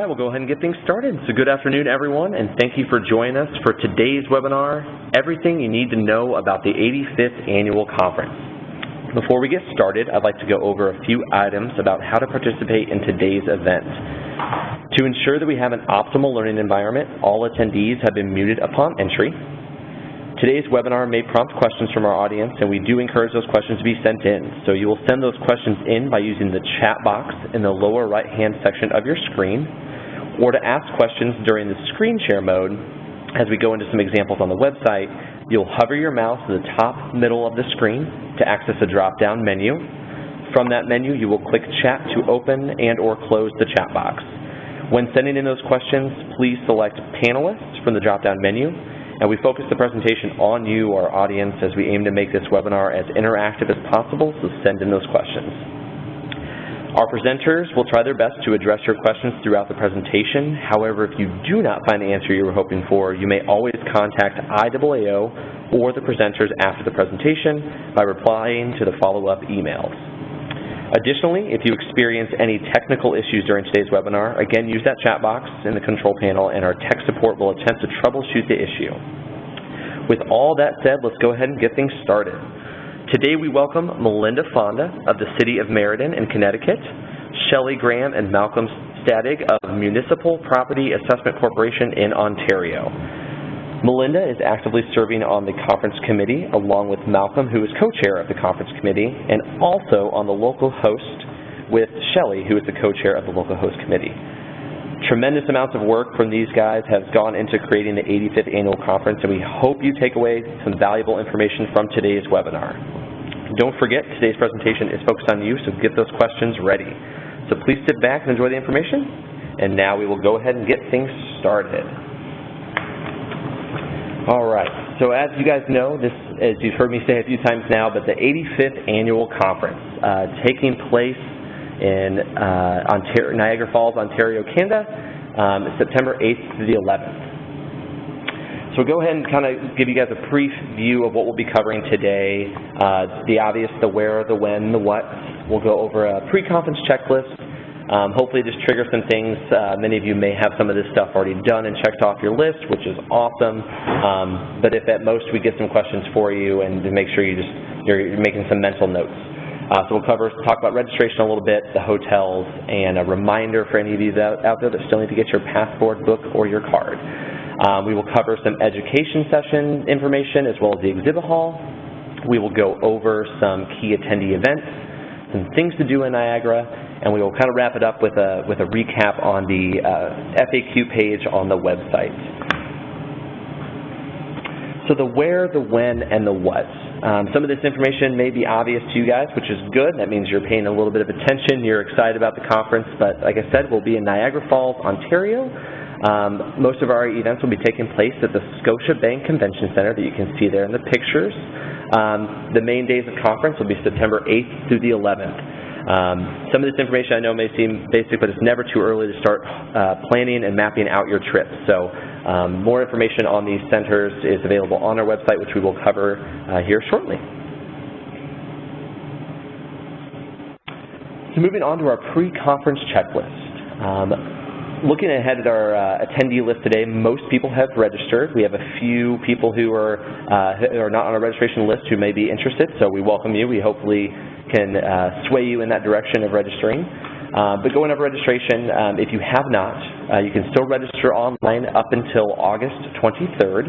right, we'll go ahead and get things started. So good afternoon, everyone, and thank you for joining us for today's webinar, Everything You Need to Know About the 85th Annual Conference. Before we get started, I'd like to go over a few items about how to participate in today's event. To ensure that we have an optimal learning environment, all attendees have been muted upon entry. Today's webinar may prompt questions from our audience, and we do encourage those questions to be sent in. So you will send those questions in by using the chat box in the lower right-hand section of your screen, or to ask questions during the screen share mode. As we go into some examples on the website, you'll hover your mouse to the top middle of the screen to access a drop-down menu. From that menu, you will click Chat to open and or close the chat box. When sending in those questions, please select Panelists from the drop-down menu, and we focus the presentation on you, our audience, as we aim to make this webinar as interactive as possible, so send in those questions. Our presenters will try their best to address your questions throughout the presentation. However, if you do not find the answer you were hoping for, you may always contact IAAO or the presenters after the presentation by replying to the follow-up emails. Additionally, if you experience any technical issues during today's webinar, again, use that chat box in the control panel and our tech support will attempt to troubleshoot the issue. With all that said, let's go ahead and get things started. Today we welcome Melinda Fonda of the City of Meriden in Connecticut, Shelley Graham and Malcolm Stadig of Municipal Property Assessment Corporation in Ontario. Melinda is actively serving on the conference committee, along with Malcolm, who is co-chair of the conference committee, and also on the local host with Shelley, who is the co-chair of the local host committee. Tremendous amounts of work from these guys have gone into creating the 85th annual conference, and we hope you take away some valuable information from today's webinar. Don't forget, today's presentation is focused on you, so get those questions ready. So please sit back and enjoy the information, and now we will go ahead and get things started. All right, so as you guys know, this, as you've heard me say a few times now, but the 85th Annual Conference taking place in Niagara Falls, Ontario, Canada, September 8th to the 11th. So we'll go ahead and kind of give you guys a brief view of what we'll be covering today. The obvious, the where, the when, the what. We'll go over a pre-conference checklist. Hopefully just trigger some things. Many of you may have some of this stuff already done and checked off your list, which is awesome. But if at most we get some questions for you and to make sure you're making some mental notes. So we'll talk about registration a little bit, the hotels, and a reminder for any of you out there that still need to get your passport, book, or your card. We will cover some education session information as well as the exhibit hall. We will go over some key attendee events, some things to do in Niagara, and we will kind of wrap it up with a recap on the FAQ page on the website. So the where, the when, and the what. Some of this information may be obvious to you guys, which is good. That means you're paying a little bit of attention, you're excited about the conference, but like I said, we'll be in Niagara Falls, Ontario. Most of our events will be taking place at the Scotiabank Convention Center that you can see there in the pictures. The main days of conference will be September 8th through the 11th. Some of this information I know may seem basic, but it's never too early to start planning and mapping out your trip. So more information on these centers is available on our website, which we will cover here shortly. So moving on to our pre-conference checklist. Looking ahead at our attendee list today, most people have registered. We have a few people who are not on our registration list who may be interested, so we welcome you. We hopefully can sway you in that direction of registering. But going over registration, if you have not, you can still register online up until August 23rd.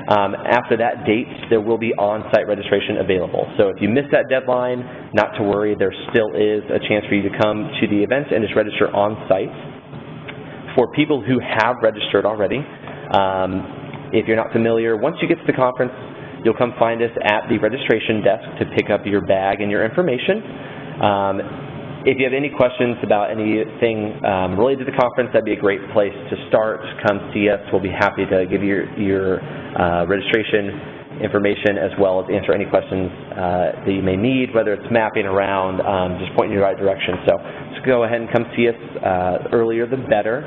After that date, there will be on-site registration available. So if you miss that deadline, not to worry, there still is a chance for you to come to the event and just register on-site. For people who have registered already, if you're not familiar, once you get to the conference, you'll come find us at the registration desk to pick up your bag and your information. If you have any questions about anything related to the conference, that'd be a great place to start. Come see us. We'll be happy to give you your registration information as well as answer any questions that you may need, whether it's mapping around, just pointing you in the right direction. So go ahead and come see us earlier the better.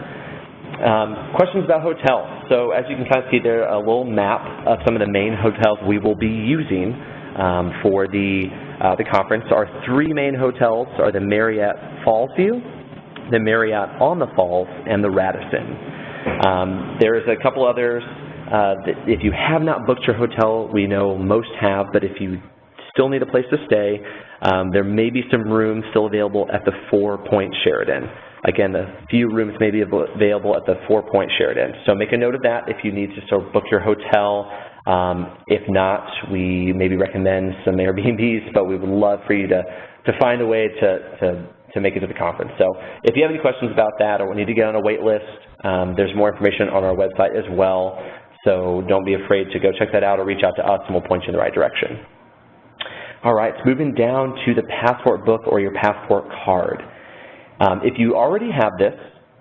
Questions about hotels. So as you can kind of see there, a little map of some of the main hotels we will be using for the conference. Our three main hotels are the Marriott Fallsview, the Marriott on the Falls, and the Radisson. There's a couple others. That if you have not booked your hotel, we know most have, but if you still need a place to stay, there may be some rooms still available at the 4-Point Sheraton. Again, a few rooms may be available at the 4-Point Sheraton. So make a note of that if you need to sort of book your hotel. If not, we maybe recommend some Airbnbs, but we would love for you to find a way to make it to the conference. So if you have any questions about that or need to get on a wait list, there's more information on our website as well. So don't be afraid to go check that out or reach out to us and we'll point you in the right direction. All right, so moving down to the passport book or your passport card. If you already have this,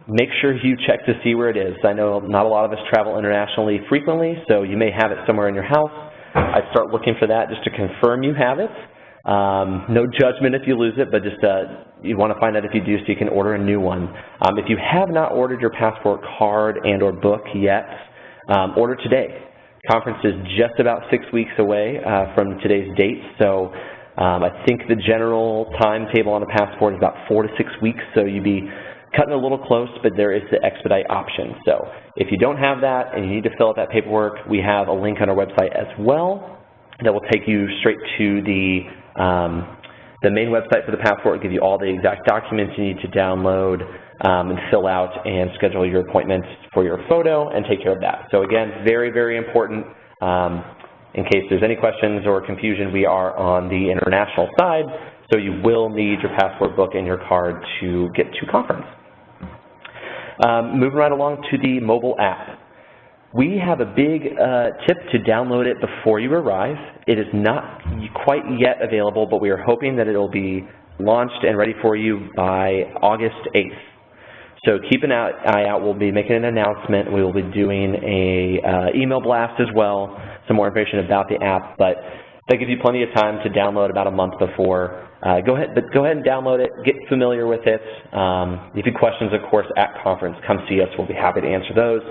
make sure you check to see where it is. I know not a lot of us travel internationally frequently, so you may have it somewhere in your house. I'd start looking for that just to confirm you have it. No judgment if you lose it, but just you want to find out if you do so you can order a new one. If you have not ordered your passport card and or book yet, order today. Conference is just about 6 weeks away from today's date, so I think the general timetable on a passport is about 4 to 6 weeks, so you'd be cutting a little close, but there is the expedite option. So if you don't have that and you need to fill out that paperwork, we have a link on our website as well that will take you straight to the main website for the passport and give you all the exact documents you need to download and fill out and schedule your appointments for your photo and take care of that. So again, very, very important. In case there's any questions or confusion, we are on the international side, so you will need your passport book and your card to get to conference. Moving right along to the mobile app. We have a big tip to download it before you arrive. It is not quite yet available, but we are hoping that it will be launched and ready for you by August 8th. So keep an eye out. We'll be making an announcement. We will be doing a email blast as well, some more information about the app, but that gives you plenty of time to download about a month before. Go ahead and download it, get familiar with it. If you have questions, of course, at conference, come see us. We'll be happy to answer those.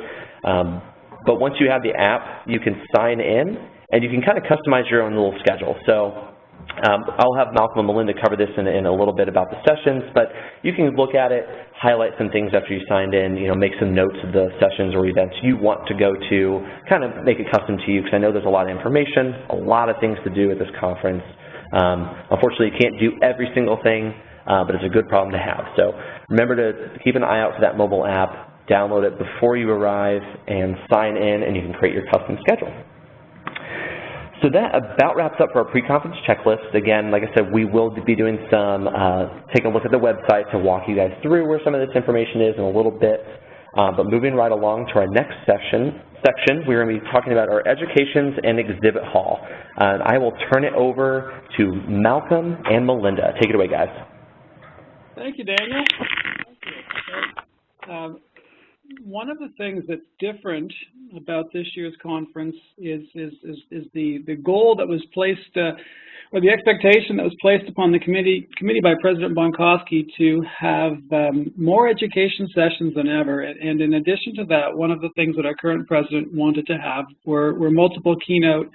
But once you have the app, you can sign in, and you can kind of customize your own little schedule. So I'll have Malcolm and Melinda cover this in a little bit about the sessions, but you can look at it, highlight some things after you signed in, make some notes of the sessions or events you want to go to, kind of make it custom to you, because I know there's a lot of information, a lot of things to do at this conference. Unfortunately, you can't do every single thing, but it's a good problem to have. So remember to keep an eye out for that mobile app, download it before you arrive, and sign in, and you can create your custom schedule. So that about wraps up for our pre-conference checklist. Again, like I said, we will be doing some, take a look at the website to walk you guys through where some of this information is in a little bit. But moving right along to our next section, we're going to be talking about our educations and exhibit hall. I will turn it over to Malcolm and Melinda. Take it away, guys. Thank you, Daniel. One of the things that's different about this year's conference is the goal that was placed, or the expectation that was placed upon the committee by President Bonkowski to have more education sessions than ever. And in addition to that, one of the things that our current president wanted to have were multiple keynote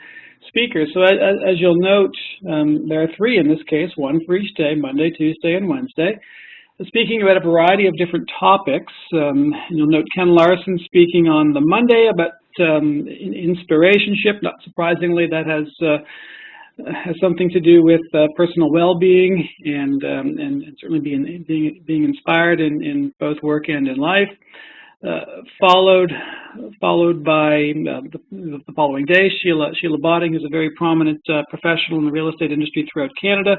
speakers. So as you'll note, there are 3 in this case, 1 for each day, Monday, Tuesday, and Wednesday. Speaking about a variety of different topics. You'll note Ken Larson speaking on the Monday about inspirationship. Not surprisingly, that has something to do with personal well-being and certainly being inspired in both work and in life. Followed by the following day, Sheila Botting, who's a very prominent professional in the real estate industry throughout Canada,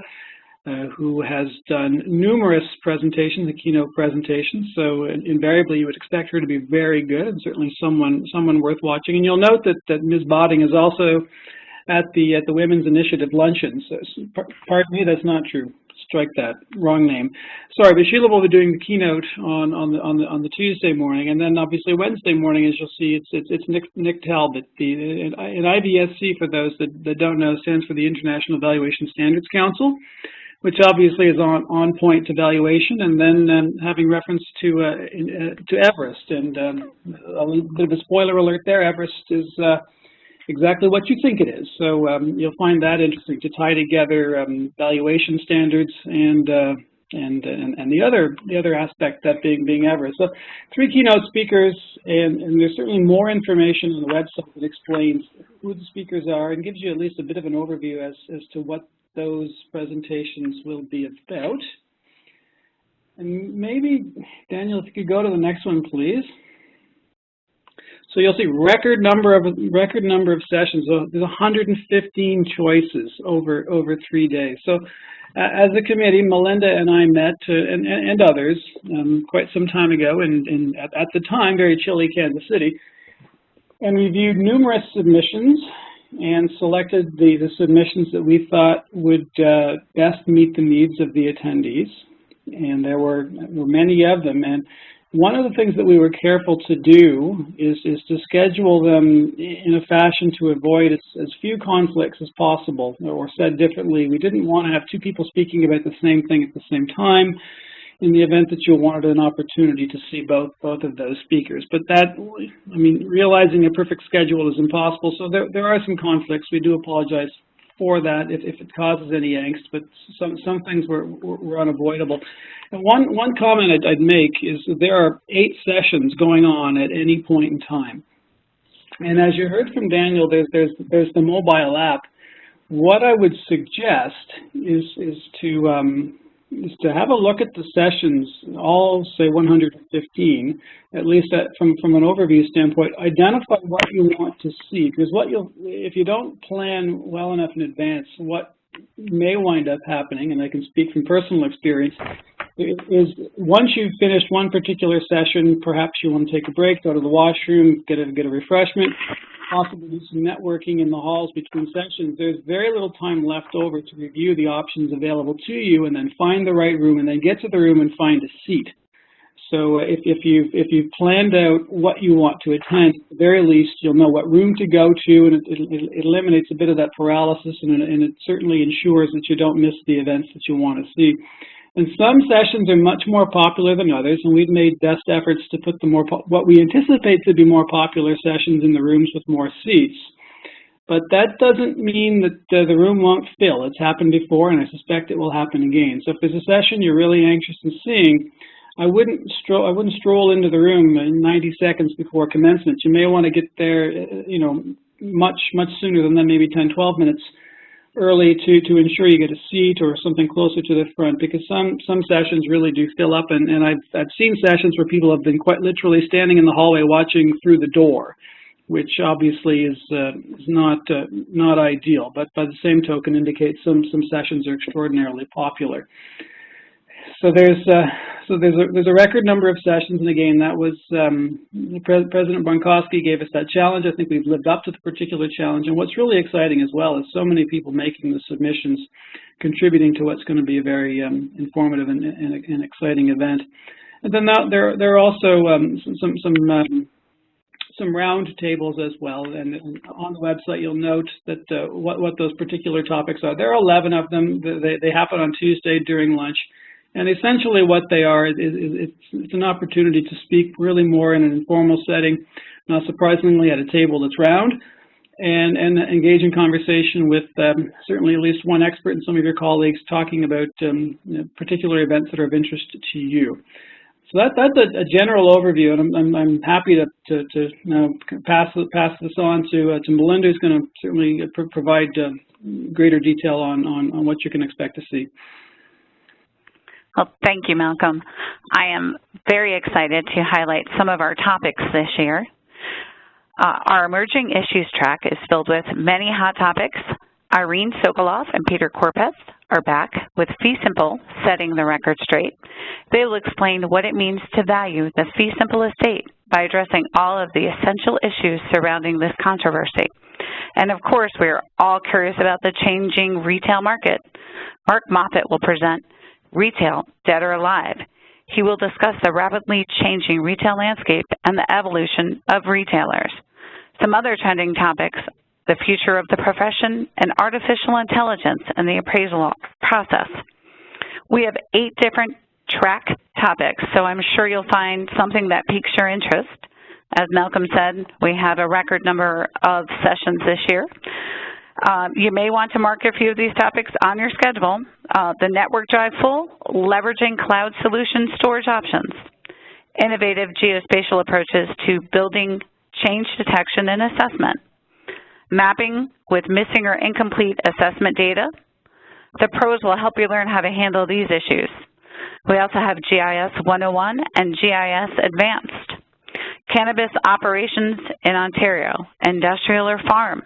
who has done numerous presentations, keynote presentations, so invariably you would expect her to be very good and certainly someone worth watching. And you'll note that Ms. Botting is also at the Women's Initiative Luncheon. So, pardon me, that's not true. Strike that. Wrong name. Sorry, but Sheila will be doing the keynote on the Tuesday morning, and then obviously Wednesday morning, as you'll see, it's Nick Talbot. And IVSC, for those that don't know, stands for the International Valuation Standards Council, which obviously is on point to valuation, and then having reference to Everest. And a little bit of a spoiler alert there, Everest is exactly what you think it is. So you'll find that interesting, to tie together valuation standards and and the other aspect, that being Everest. So 3 keynote speakers, and there's certainly more information on the website that explains who the speakers are and gives you at least a bit of an overview as to what those presentations will be about. And maybe, Daniel, if you could go to the next one, please. So you'll see record number of sessions. So there's 115 choices over 3 days. So as a committee, Melinda and I met, and others, quite some time ago, at the time, very chilly Kansas City, and reviewed numerous submissions and selected the submissions that we thought would best meet the needs of the attendees. And there were many of them. And one of the things that we were careful to do is to schedule them in a fashion to avoid as few conflicts as possible. Or said differently, we didn't want to have 2 people speaking about the same thing at the same time in the event that you wanted an opportunity to see both of those speakers. But that, I mean, realizing a perfect schedule is impossible, so there are some conflicts. We do apologize for that if it causes any angst, but some things were unavoidable. And one comment I'd make is that there are 8 sessions going on at any point in time. And as you heard from Daniel, there's the mobile app. What I would suggest is to have a look at the sessions, all say 115, at least from an overview standpoint. Identify what you want to see, because if you don't plan well enough in advance, what may wind up happening, and I can speak from personal experience, is once you've finished one particular session, perhaps you want to take a break, go to the washroom, get a refreshment, possibly do some networking in the halls between sessions. There's very little time left over to review the options available to you and then find the right room and then get to the room and find a seat. So if you've planned out what you want to attend, at the very least you'll know what room to go to, and it eliminates a bit of that paralysis, and it certainly ensures that you don't miss the events that you want to see. And some sessions are much more popular than others, and we've made best efforts to put what we anticipate to be more popular sessions in the rooms with more seats. But that doesn't mean that the room won't fill. It's happened before, and I suspect it will happen again. So if there's a session you're really anxious in seeing, I wouldn't stroll into the room in 90 seconds before commencement. You may want to get there, much sooner than that, maybe 10, 12 minutes early to ensure you get a seat or something closer to the front, because some sessions really do fill up, and I've seen sessions where people have been quite literally standing in the hallway watching through the door, which obviously is not ideal, but by the same token indicates some sessions are extraordinarily popular. So there's a record number of sessions, and again, that was President Bronkowski gave us that challenge. I think we've lived up to the particular challenge, and what's really exciting as well is so many people making the submissions, contributing to what's going to be a very informative and exciting event. And then there are also some round tables as well, and on the website you'll note that what those particular topics are. There are 11 of them. They happen on Tuesday during lunch. And essentially what they are is it's an opportunity to speak really more in an informal setting, not surprisingly at a table that's round, and engage in conversation with certainly at least one expert and some of your colleagues talking about particular events that are of interest to you. So that's a general overview, and I'm happy to now pass this on to Melinda, who's going to certainly provide greater detail on what you can expect to see. Well, thank you, Malcolm. I am very excited to highlight some of our topics this year. Our Emerging Issues track is filled with many hot topics. Irene Sokoloff and Peter Korpeth are back with Fee Simple, Setting the Record Straight. They will explain what it means to value the fee simple estate by addressing all of the essential issues surrounding this controversy. And of course, we are all curious about the changing retail market. Mark Moffett will present Retail, Dead or Alive. He will discuss the rapidly changing retail landscape and the evolution of retailers. Some other trending topics, the future of the profession and artificial intelligence and the appraisal process. We have 8 different track topics, so I'm sure you'll find something that piques your interest. As Malcolm said, we have a record number of sessions this year. You may want to mark a few of these topics on your schedule. The network drive full, leveraging cloud solution storage options, innovative geospatial approaches to building change detection and assessment, mapping with missing or incomplete assessment data. The pros will help you learn how to handle these issues. We also have GIS 101 and GIS Advanced, cannabis operations in Ontario, industrial or farm.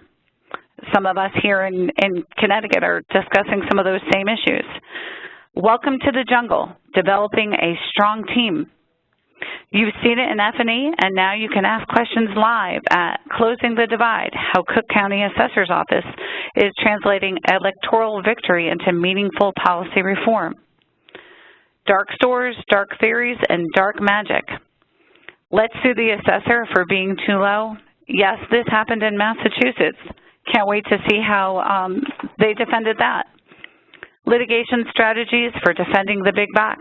Some of us here in Connecticut are discussing some of those same issues. Welcome to the jungle, developing a strong team. You've seen it in F&E, and now you can ask questions live at Closing the Divide, how Cook County Assessor's Office is translating electoral victory into meaningful policy reform. Dark stores, dark theories, and dark magic. Let's sue the assessor for being too low. Yes, this happened in Massachusetts. Can't wait to see how they defended that. Litigation strategies for defending the big box.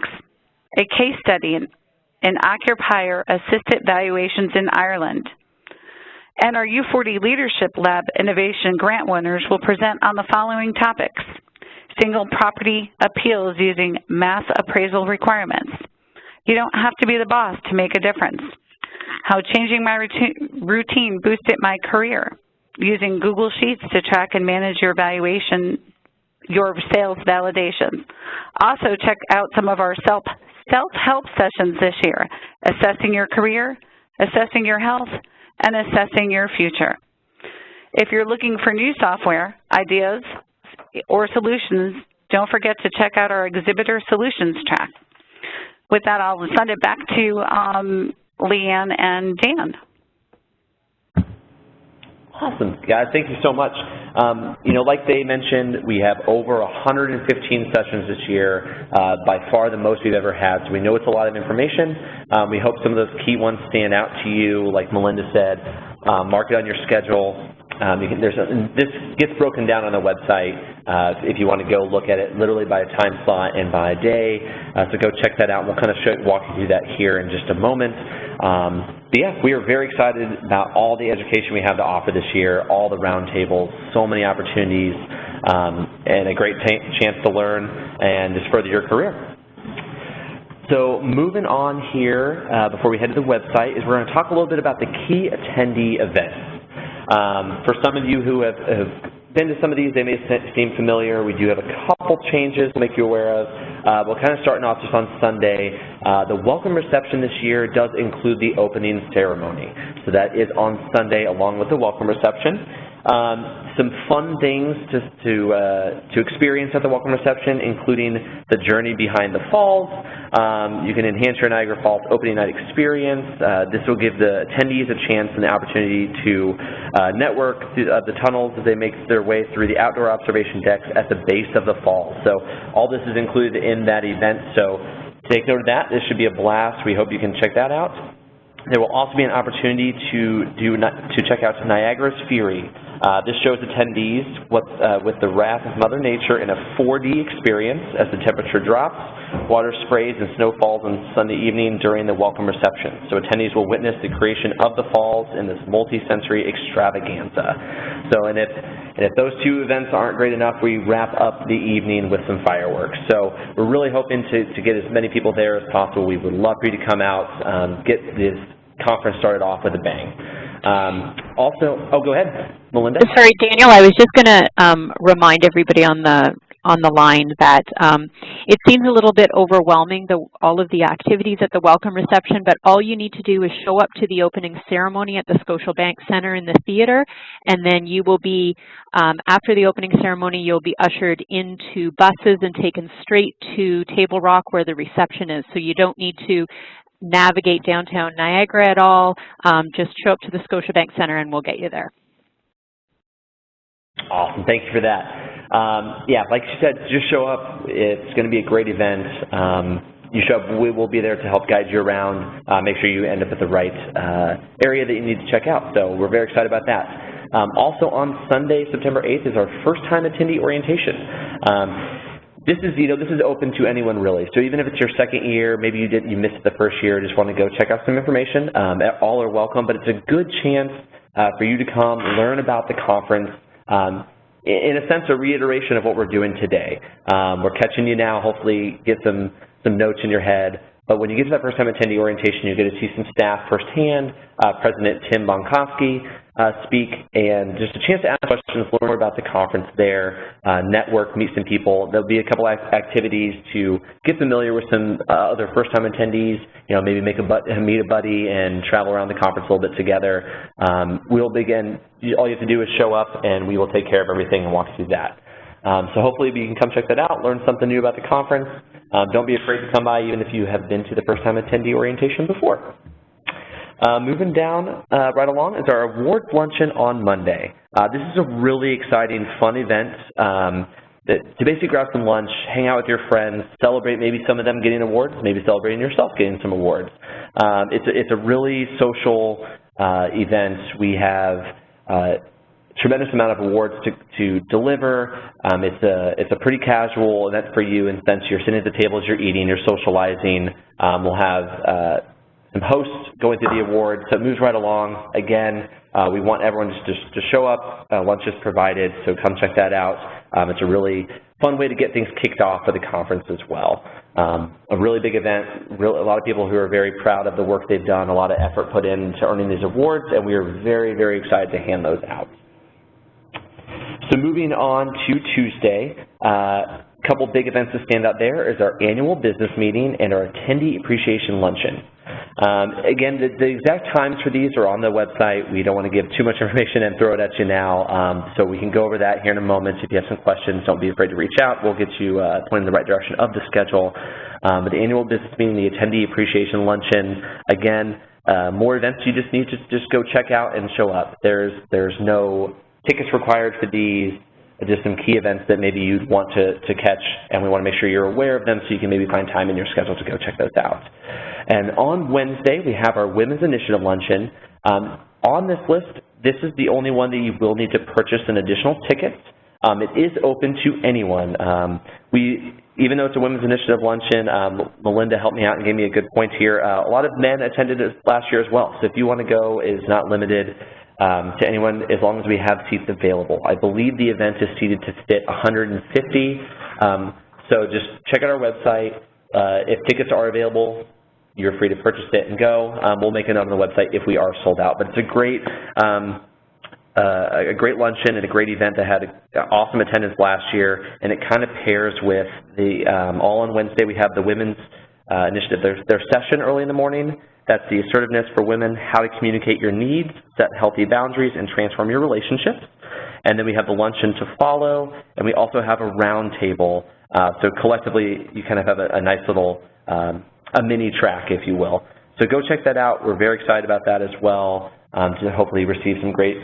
A case study in occupier assisted valuations in Ireland. And our U40 Leadership Lab Innovation Grant winners will present on the following topics: single property appeals using mass appraisal requirements. You don't have to be the boss to make a difference. How changing my routine boosted my career. Using Google Sheets to track and manage your sales validations. Also, check out some of our self-help sessions this year, assessing your career, assessing your health, and assessing your future. If you're looking for new software, ideas, or solutions, don't forget to check out our Exhibitor Solutions track. With that, I'll send it back to Leanne and Dan. Awesome, guys. Thank you so much. Like they mentioned, we have over 115 sessions this year, by far the most we've ever had. So we know it's a lot of information. We hope some of those key ones stand out to you. Like Melinda said, mark it on your schedule. This gets broken down on the website if you want to go look at it literally by a time slot and by a day. So go check that out. We'll kind of walk you through that here in just a moment. But yeah, we are very excited about all the education we have to offer this year, all the roundtables, so many opportunities, and a great chance to learn and just further your career. So moving on here, before we head to the website, is we're going to talk a little bit about the key attendee events. For some of you who have been to some of these, they may seem familiar. We do have a couple changes to make you aware of. We're kind of starting off just on Sunday. The welcome reception this year does include the opening ceremony. So that is on Sunday along with the welcome reception. Some fun things to experience at the welcome reception, including the journey behind the falls. You can enhance your Niagara Falls opening night experience. This will give the attendees a chance and the opportunity to network through the tunnels as they make their way through the outdoor observation decks at the base of the falls. So all this is included in that event. So take note of that. This should be a blast. We hope you can check that out. There will also be an opportunity to check out Niagara's Fury. This shows attendees with the wrath of Mother Nature in a 4D experience as the temperature drops, water sprays, and snow falls on Sunday evening during the welcome reception. So attendees will witness the creation of the falls in this multi-sensory extravaganza. So, and if those two events aren't great enough, we wrap up the evening with some fireworks. So we're really hoping to get as many people there as possible. We would love for you to come out, get this conference started off with a bang. Go ahead, Melinda. Sorry, Daniel, I was just going to remind everybody on the line that it seems a little bit overwhelming, all of the activities at the welcome reception, but all you need to do is show up to the opening ceremony at the Scotiabank Center in the theater, and then you will be, after the opening ceremony, you'll be ushered into buses and taken straight to Table Rock where the reception is. So you don't need to navigate downtown Niagara at all. Just show up to the Scotiabank Center and we'll get you there. Awesome. Thank you for that. Yeah, like you said, just show up. It's going to be a great event. You show up, we will be there to help guide you around, make sure you end up at the right area that you need to check out. So we're very excited about that. Also on Sunday, September 8th, is our first-time attendee orientation. This is open to anyone really. So even if it's your second year, maybe you missed it the first year, just want to go check out some information. All are welcome, but it's a good chance for you to come learn about the conference. in a sense, a reiteration of what we're doing today. We're catching you now, hopefully get some notes in your head. But when you get to that first-time attendee orientation, you're going to see some staff firsthand, President Tim Bonkowski speak, and just a chance to ask questions, learn more about the conference there, network, meet some people. There'll be a couple activities to get familiar with some other first-time attendees, maybe meet a buddy and travel around the conference a little bit together. We'll begin, all you have to do is show up and we will take care of everything and walk through that. So hopefully you can come check that out, learn something new about the conference. Don't be afraid to come by even if you have been to the first-time attendee orientation before. Moving down right along is our awards luncheon on Monday. This is a really exciting, fun event to basically grab some lunch, hang out with your friends, celebrate maybe some of them getting awards, maybe celebrating yourself getting some awards. It's a really social event. We have tremendous amount of awards to deliver. It's a pretty casual event for you in the sense you're sitting at the table as you're eating, you're socializing. We'll have some hosts going through the awards, so it moves right along. Again, we want everyone to show up. Lunch is provided, so come check that out. It's a really fun way to get things kicked off for the conference as well. A really big event, a lot of people who are very proud of the work they've done, a lot of effort put into earning these awards, and we are very, very excited to hand those out. So moving on to Tuesday, a couple big events to stand out there is our annual business meeting and our Attendee Appreciation Luncheon. Again, the exact times for these are on the website. We don't want to give too much information and throw it at you now, so we can go over that here in a moment. If you have some questions, don't be afraid to reach out. We'll get you pointed in the right direction of the schedule. But the annual business meeting, the Attendee Appreciation Luncheon, again, more events you just need to just go check out and show up. There's no tickets required for these, just some key events that maybe you'd want to catch, and we want to make sure you're aware of them so you can maybe find time in your schedule to go check those out. And on Wednesday, we have our Women's Initiative Luncheon. On this list, this is the only one that you will need to purchase an additional ticket. It is open to anyone. Even though it's a Women's Initiative Luncheon, Melinda helped me out and gave me a good point here. A lot of men attended it last year as well, so if you want to go, it is not limited to anyone as long as we have seats available. I believe the event is seated to fit 150, so just check out our website. If tickets are available, you're free to purchase it and go. We'll make a note on the website if we are sold out, but it's a great luncheon and a great event that had awesome attendance last year, and it kind of pairs with the all on Wednesday we have the Women's Initiative, their session early in the morning. That's the assertiveness for women, how to communicate your needs, set healthy boundaries, and transform your relationships. And then we have the luncheon to follow, and we also have a roundtable. So collectively, you kind of have a nice little a mini track, if you will. So go check that out. We're very excited about that as well, to hopefully receive some great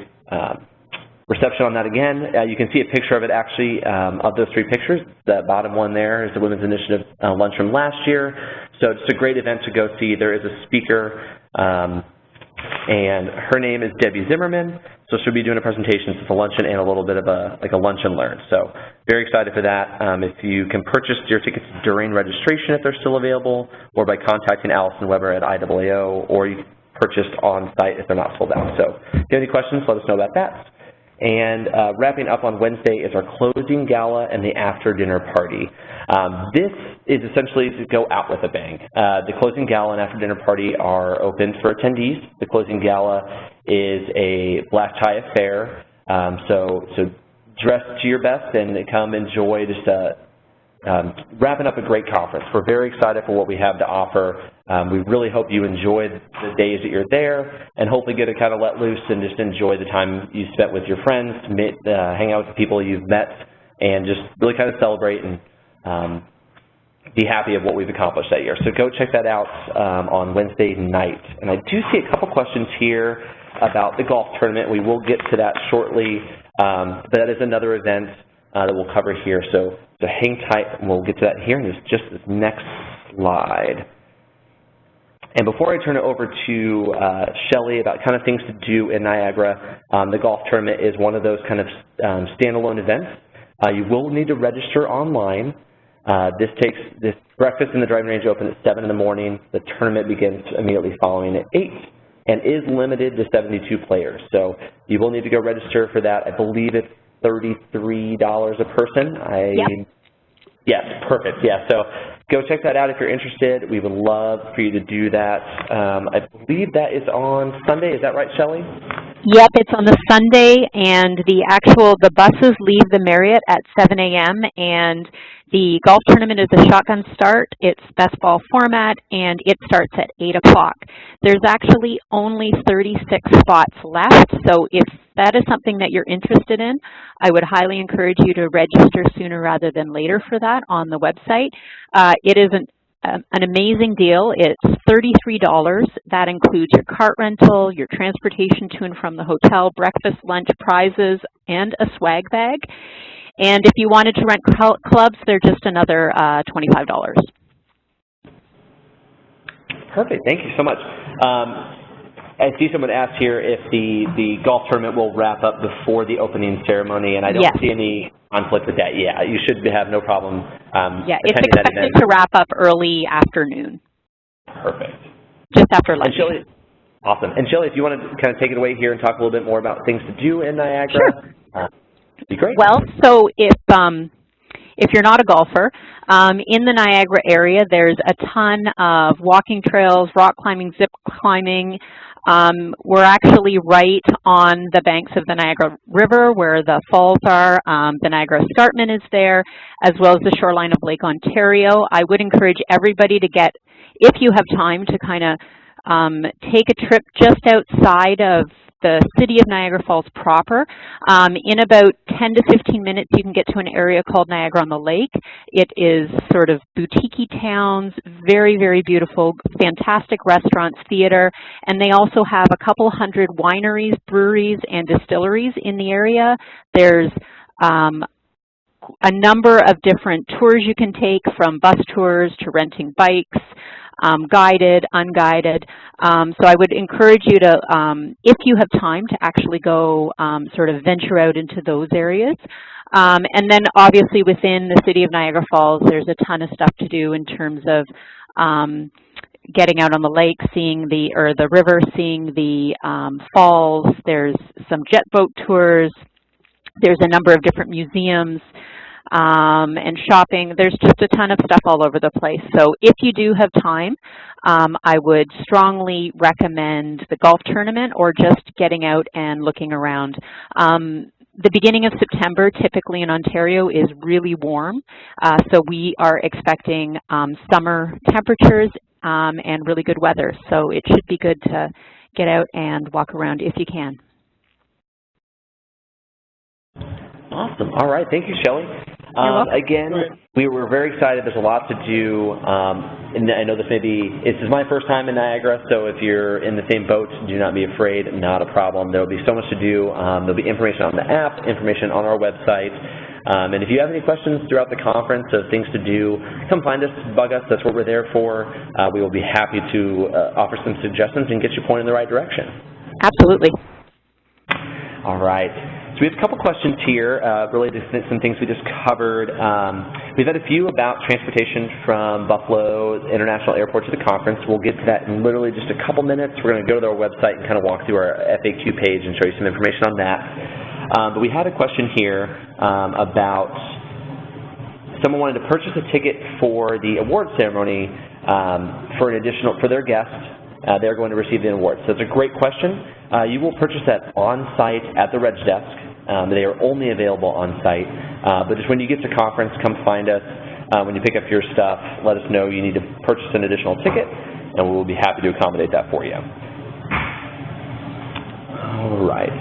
reception on that again. You can see a picture of it actually, of those three pictures. The bottom one there is the Women's Initiative lunch from last year. So it's a great event to go see. There is a speaker, and her name is Debbie Zimmerman. So she'll be doing a presentation. It's a luncheon and a little bit of like a lunch and learn. So very excited for that. If you can purchase your tickets during registration if they're still available, or by contacting Allison Weber at IAAO, or you can purchase on site if they're not sold out. So if you have any questions, let us know about that. And wrapping up on Wednesday is our closing gala and the after-dinner party. This is essentially to go out with a bang. The closing gala and after-dinner party are open for attendees. The closing gala is a black tie affair, so dress to your best and come enjoy just wrapping up a great conference. We're very excited for what we have to offer. We really hope you enjoy the days that you're there and hopefully get to kind of let loose and just enjoy the time you spent with your friends, hang out with the people you've met, and just really kind of celebrate and be happy of what we've accomplished that year. So go check that out on Wednesday night. And I do see a couple questions here about the golf tournament. We will get to that shortly, but that is another event that we'll cover here. So hang tight, and we'll get to that here in just this next slide. And before I turn it over to Shelley about kind of things to do in Niagara, the golf tournament is one of those kind of standalone events. You will need to register online. This breakfast in the driving range open at 7 in the morning. The tournament begins immediately following at 8 and is limited to 72 players. So you will need to go register for that. I believe $33 a person. Yep. Yes, perfect. Yeah, so go check that out if you're interested. We would love for you to do that. I believe that is on Sunday. Is that right, Shelley? Yep, it's on the Sunday, and the buses leave the Marriott at 7 a.m., and the golf tournament is a shotgun start. It's best ball format, and it starts at 8 o'clock. There's actually only 36 spots left, so if that is something that you're interested in, I would highly encourage you to register sooner rather than later for that on the website. It is an amazing deal. It's $33. That includes your cart rental, your transportation to and from the hotel, breakfast, lunch, prizes, and a swag bag. And if you wanted to rent clubs, they're just another $25. Perfect. Thank you so much. I see someone asked here if the golf tournament will wrap up before the opening ceremony, and I don't see any conflict with that. Yeah, you should have no problem it's expected to wrap up early afternoon. Perfect. Just after lunch. And Shelley, awesome. And Shelley, if you want to kind of take it away here and talk a little bit more about things to do in Niagara, sure. That'd be great. Well, so if you're not a golfer, in the Niagara area, there's a ton of walking trails, rock climbing, zip climbing. We're actually right on the banks of the Niagara River where the falls are. The Niagara Escarpment is there, as well as the shoreline of Lake Ontario. I would encourage everybody to get, if you have time, to kind of take a trip just outside of the city of Niagara Falls proper. In about 10 to 15 minutes, you can get to an area called Niagara-on-the-Lake. It is sort of boutique-y towns, very, very beautiful, fantastic restaurants, theater, and they also have a couple hundred wineries, breweries, and distilleries in the area. There's a number of different tours you can take, from bus tours to renting bikes, guided, unguided. So I would encourage you to, if you have time, to actually go sort of venture out into those areas. And then obviously within the city of Niagara Falls, there's a ton of stuff to do in terms of getting out on the lake, seeing the river, seeing the falls. There's some jet boat tours. There's a number of different museums and shopping. There's just a ton of stuff all over the place. So if you do have time, I would strongly recommend the golf tournament or just getting out and looking around. The beginning of September, typically in Ontario, is really warm. So we are expecting summer temperatures and really good weather. So it should be good to get out and walk around if you can. Awesome. All right. Thank you, Shelley. Again, we were very excited. There's a lot to do. And I know this is my first time in Niagara, so if you're in the same boat, do not be afraid. Not a problem. There will be so much to do. There'll be information on the app, information on our website. And if you have any questions throughout the conference of things to do, come find us, bug us. That's what we're there for. We will be happy to offer some suggestions and get you pointed in the right direction. Absolutely. All right. So we have a couple questions here related to some things we just covered. We've had a few about transportation from Buffalo International Airport to the conference. We'll get to that in literally just a couple minutes. We're going to go to our website and kind of walk through our FAQ page and show you some information on that. But we had a question here about someone wanted to purchase a ticket for the award ceremony for their guests. They're going to receive the award. So it's a great question. You will purchase that on-site at the Reg Desk. They are only available on-site. But just when you get to conference, come find us. When you pick up your stuff, let us know you need to purchase an additional ticket, and we will be happy to accommodate that for you. All right.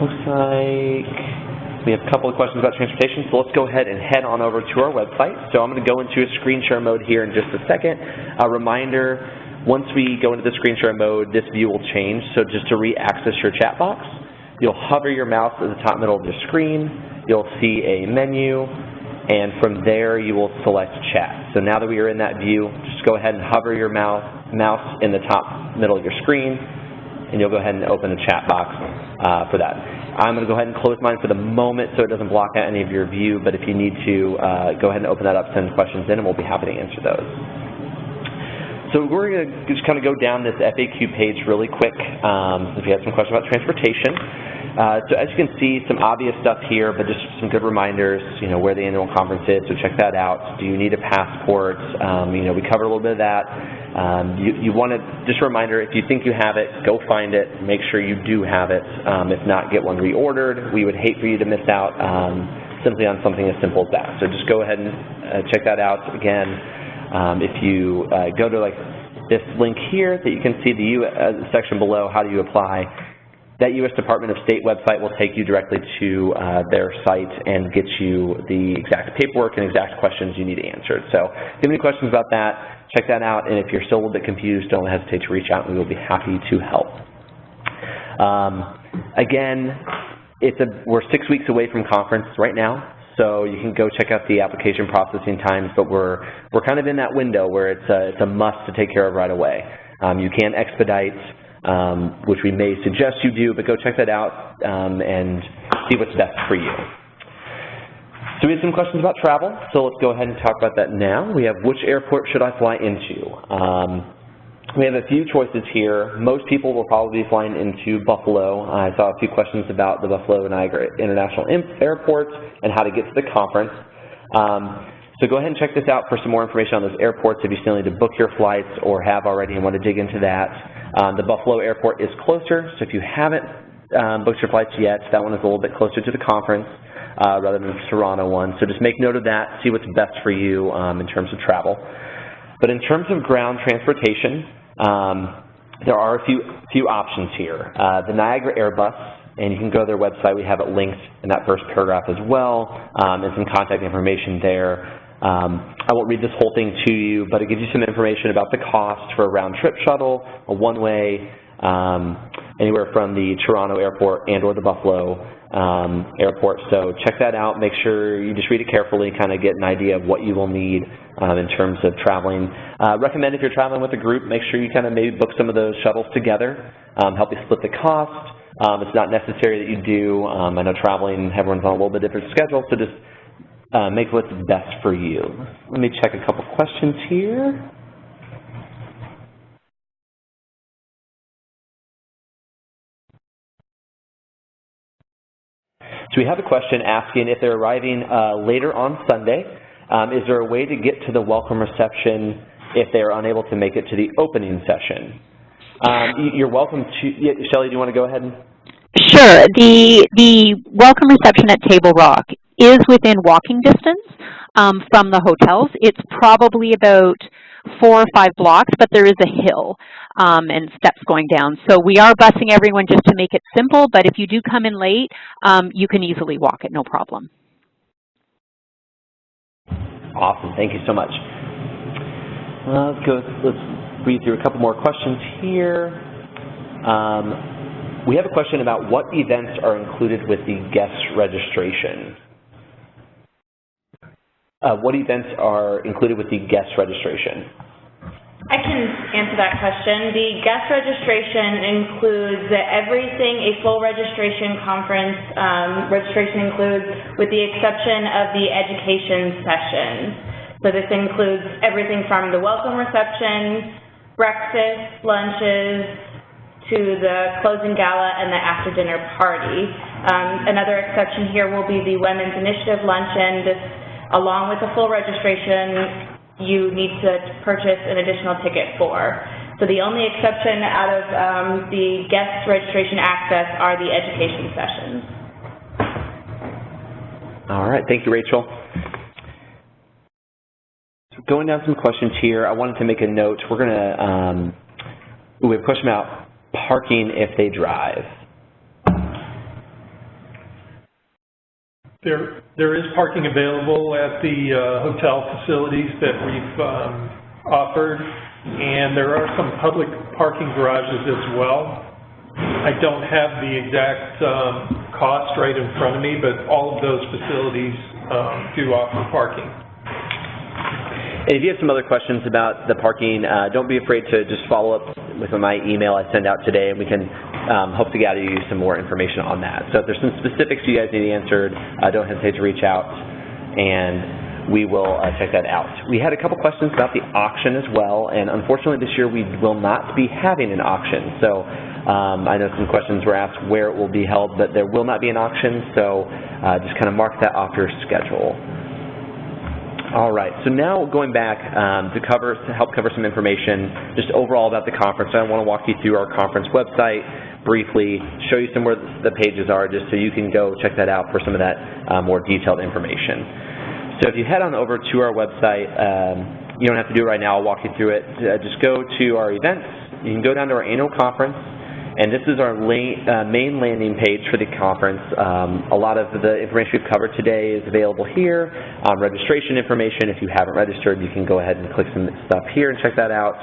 Looks like we have a couple of questions about transportation, so let's go ahead and head on over to our website. So I'm going to go into a screen share mode here in just a second. A reminder, once we go into the screen share mode, this view will change. So just to re-access your chat box, you'll hover your mouse at the top middle of the screen. You'll see a menu, and from there you will select chat. So now that we are in that view, just go ahead and hover your mouse in the top middle of your screen, and you'll go ahead and open the chat box for that. I'm going to go ahead and close mine for the moment so it doesn't block out any of your view, but if you need to, go ahead and open that up, send questions in, and we'll be happy to answer those. So we're going to just kind of go down this FAQ page really quick if you have some questions about transportation. So as you can see, some obvious stuff here, but just some good reminders, where the annual conference is, so check that out. Do you need a passport? We covered a little bit of that. You want to, just a reminder, if you think you have it, go find it, make sure you do have it. If not, get one reordered. We would hate for you to miss out simply on something as simple as that. So just go ahead and check that out. Again, if you go to this link here that you can see the section below, how do you apply, that U.S. Department of State website will take you directly to their site and get you the exact paperwork and exact questions you need answered. So if you have any questions about that, check that out, and if you're still a little bit confused, don't hesitate to reach out and we will be happy to help. Again, we're 6 weeks away from conference right now, so you can go check out the application processing times, but we're kind of in that window where it's a must to take care of right away. You can expedite, which we may suggest you do, but go check that out and see what's best for you. So we have some questions about travel, so let's go ahead and talk about that now. We have, which airport should I fly into? We have a few choices here. Most people will probably be flying into Buffalo. I saw a few questions about the Buffalo Niagara International Airport and how to get to the conference. So go ahead and check this out for some more information on those airports if you still need to book your flights or have already and want to dig into that. The Buffalo Airport is closer, so if you haven't booked your flights yet, that one is a little bit closer to the conference rather than the Toronto one. So just make note of that, see what's best for you in terms of travel. But in terms of ground transportation, there are a few options here. The Niagara Airbus, and you can go to their website. We have it linked in that first paragraph as well, and some contact information there. I won't read this whole thing to you, but it gives you some information about the cost for a round-trip shuttle, a one-way, anywhere from the Toronto airport and or the Buffalo airport. So check that out. Make sure you just read it carefully, kind of get an idea of what you will need in terms of traveling. Recommend if you're traveling with a group, make sure you kind of maybe book some of those shuttles together, help you split the cost. It's not necessary that you do. I know traveling, everyone's on a little bit different schedule, so just make what's best for you. Let me check a couple questions here. So we have a question asking if they're arriving later on Sunday, is there a way to get to the welcome reception if they're unable to make it to the opening session? You're welcome to, Shelley, do you want to go ahead? Sure. The welcome reception at Table Rock is within walking distance from the hotels. It's probably about 4 or 5 blocks, but there is a hill and steps going down. So we are busing everyone just to make it simple, but if you do come in late, you can easily walk it, no problem. Awesome. Thank you so much. Let's read through a couple more questions here. We have a question about what events are included with the guest registration. What events are included with the guest registration? I can answer that question. The guest registration includes everything a full registration conference registration includes, with the exception of the education sessions. So this includes everything from the welcome reception, breakfast, lunches, to the closing gala and the after-dinner party. Another exception here will be the Women's Initiative Luncheon. This, along with the full registration, you need to purchase an additional ticket for. So the only exception out of the guest registration access are the education sessions. All right, thank you, Rachel. So going down some questions here, I wanted to make a note. We're going to, we have a question about parking if they drive. There is parking available at the hotel facilities that we've offered, and there are some public parking garages as well. I don't have the exact cost right in front of me, but all of those facilities do offer parking. And if you have some other questions about the parking, don't be afraid to just follow up with my email I send out today, and we can hope to gather you some more information on that. So if there's some specifics you guys need answered, don't hesitate to reach out, and we will check that out. We had a couple questions about the auction as well, and unfortunately this year we will not be having an auction. So I know some questions were asked where it will be held, but there will not be an auction, so just kind of mark that off your schedule. All right, so now going back to help cover some information just overall about the conference. I want to walk you through our conference website briefly, show you some where the pages are just so you can go check that out for some of that more detailed information. So if you head on over to our website, you don't have to do it right now, I'll walk you through it. Just go to our events, you can go down to our annual conference, and this is our main landing page for the conference. A lot of the information we've covered today is available here. Registration information, if you haven't registered, you can go ahead and click some stuff here and check that out.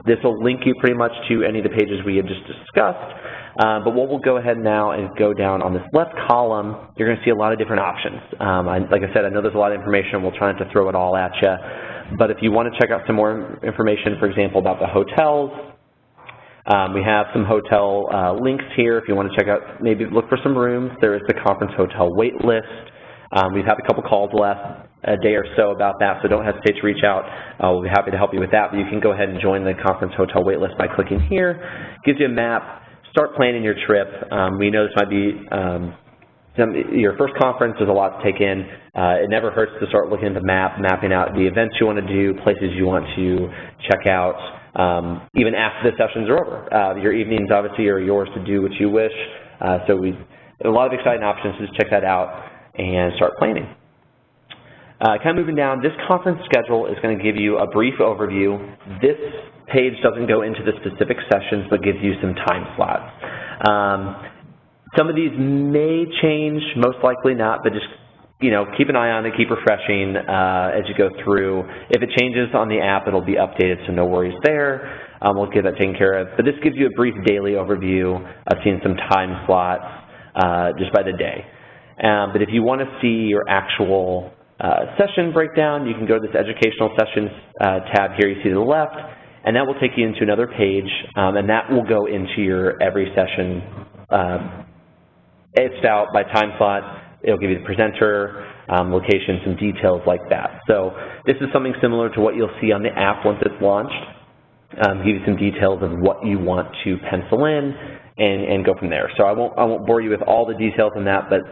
This will link you pretty much to any of the pages we had just discussed. But what we'll go ahead now and go down on this left column, you're going to see a lot of different options. Like I said, I know there's a lot of information. We'll try not to throw it all at you. But if you want to check out some more information, for example, about the hotels, we have some hotel links here. If you want to check out, maybe look for some rooms, there is the conference hotel wait list. We've had a couple calls the last day or so about that, so don't hesitate to reach out. We'll be happy to help you with that, but you can go ahead and join the conference hotel wait list by clicking here. Gives you a map. Start planning your trip. We know this might be your first conference. There's a lot to take in. It never hurts to start looking at the map, mapping out the events you want to do, places you want to check out, even after the sessions are over. Your evenings obviously are yours to do what you wish. So a lot of exciting options. Just check that out and start planning. Kind of moving down, this conference schedule is going to give you a brief overview. This page doesn't go into the specific sessions, but gives you some time slots. Some of these may change, most likely not, but just keep an eye on it, keep refreshing as you go through. If it changes on the app, it'll be updated, so no worries there. We'll get that taken care of. But this gives you a brief daily overview of seeing some time slots just by the day. But if you want to see your actual session breakdown, you can go to this Educational Sessions tab here you see to the left, and that will take you into another page, and that will go into your every session. It's out by time slot. It'll give you the presenter, location, some details like that. So this is something similar to what you'll see on the app once it's launched. Give you some details of what you want to pencil in and go from there. So I won't bore you with all the details on that, but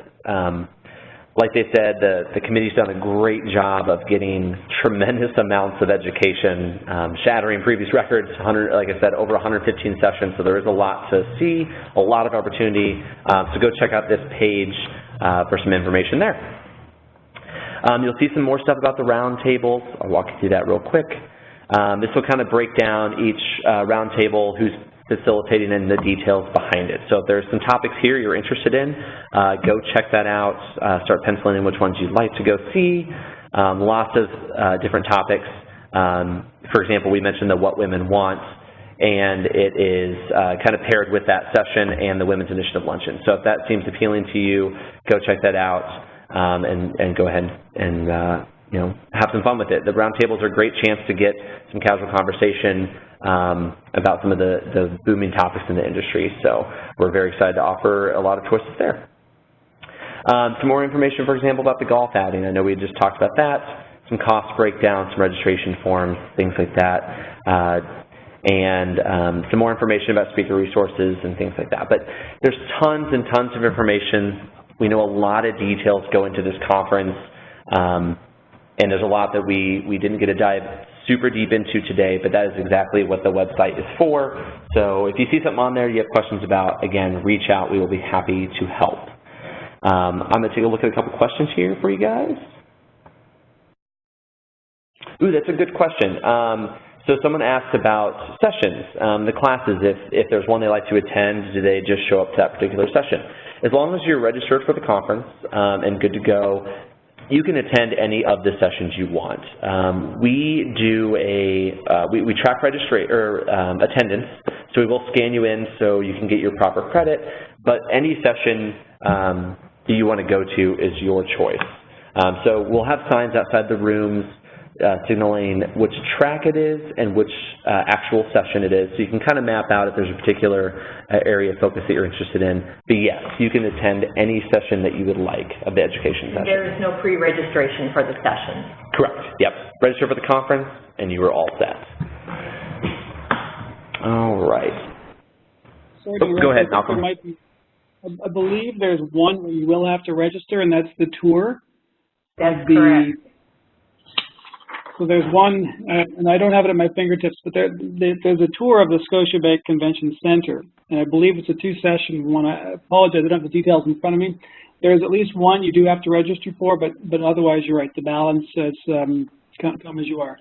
like they said, the committee's done a great job of getting tremendous amounts of education, shattering previous records, like I said, over 115 sessions, so there is a lot to see, a lot of opportunity. So go check out this page for some information there. You'll see some more stuff about the roundtables. I'll walk you through that real quick. This will kind of break down each roundtable, who's facilitating and the details behind it. So if there's some topics here you're interested in, go check that out, start penciling in which ones you'd like to go see. Lots of different topics. For example, we mentioned the What Women Want, and it is kind of paired with that session and the Women's Initiative Luncheon. So if that seems appealing to you, go check that out and go ahead and have some fun with it. The roundtables are a great chance to get some casual conversation about some of the booming topics in the industry. So we're very excited to offer a lot of choices there. Some more information, for example, about the golf outing. I know we just talked about that. Some cost breakdowns, some registration forms, things like that. And some more information about speaker resources and things like that. But there's tons and tons of information. We know a lot of details go into this conference. And there's a lot that we didn't get to dive super deep into today, but that is exactly what the website is for. So if you see something on there you have questions about, again, reach out. We will be happy to help. I'm going to take a look at a couple questions here for you guys. Ooh, that's a good question. So someone asked about sessions, the classes. If there's one they like to attend, do they just show up to that particular session? As long as you're registered for the conference and good to go, you can attend any of the sessions you want. We do we track attendance, so we will scan you in so you can get your proper credit, but any session that you want to go to is your choice. So we'll have signs outside the rooms signaling which track it is and which actual session it is, so you can kind of map out if there's a particular area of focus that you're interested in. But yes, you can attend any session that you would like of the education session. There is no pre-registration for the session. Correct, yep. Register for the conference and you are all set. All right. Go ahead, Malcolm. I believe there's one where you will have to register, and that's the tour. That's correct. So there's one, and I don't have it at my fingertips, but there's a tour of the Scotiabank Convention Center, and I believe it's a two-session one. I apologize, I don't have the details in front of me. There's at least one you do have to register for, but otherwise you're right. The balance is come as you are.